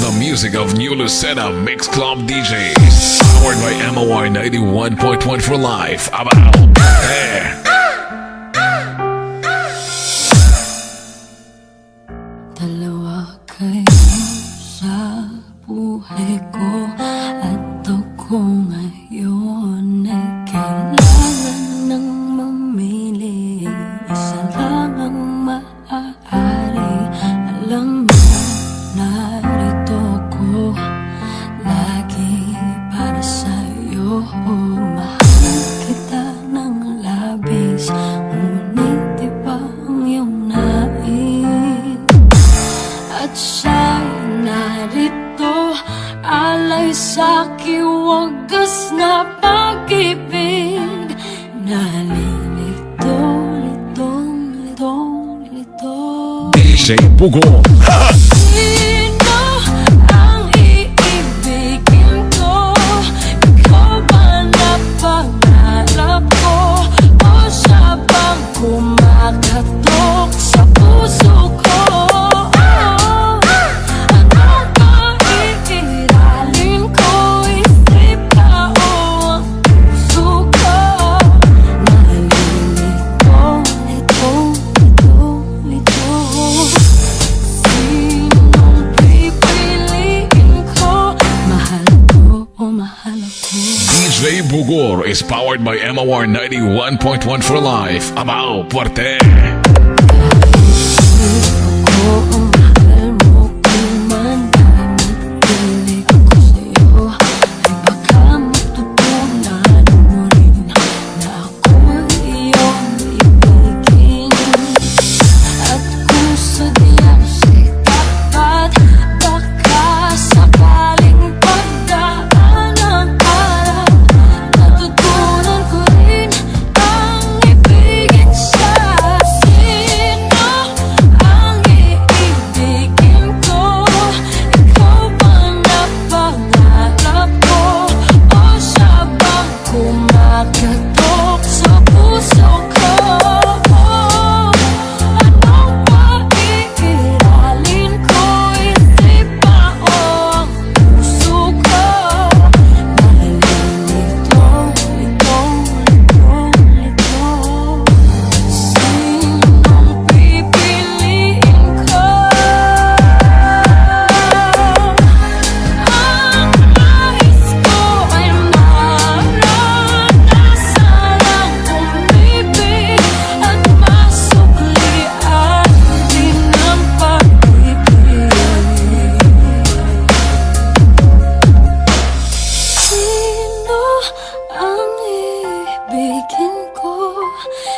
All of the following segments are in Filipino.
the music of New Lucena Mix Club DJs. Powered by MOR 91.1 for life. About Dalawa kayo sa buhay ko at ako ngayon ay kailangan ng mamili. Isa lang ang maaari. Alam mo, narito ako lagi para sa'yo. Mahal kita ng labis, ngunit iba ang iyong nais. At siya'y narito, alay sa'ki wagas na pag-ibig. Nalilito, litong, litong DJ Bugor. Sino ang iibigin ko? Ikaw ba na pangarap ko? O siya bang kumakatok sa puso ko? DJ Bugor is powered by MOR 91.1 for life. Abao, puerte.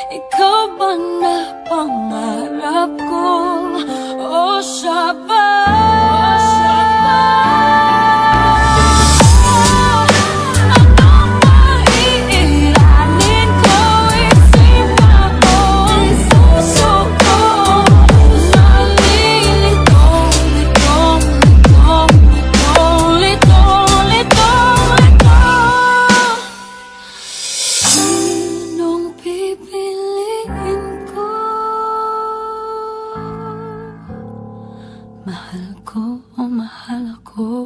Ikaw ba na pangarap ko? O siya ba? Anong maiiralin ko? Isipan ko ang puso ko. Nalilito, litong, litong, litong, litong, litong, litong. Sinong pipiliin ko? Mahal ko o mahal ako?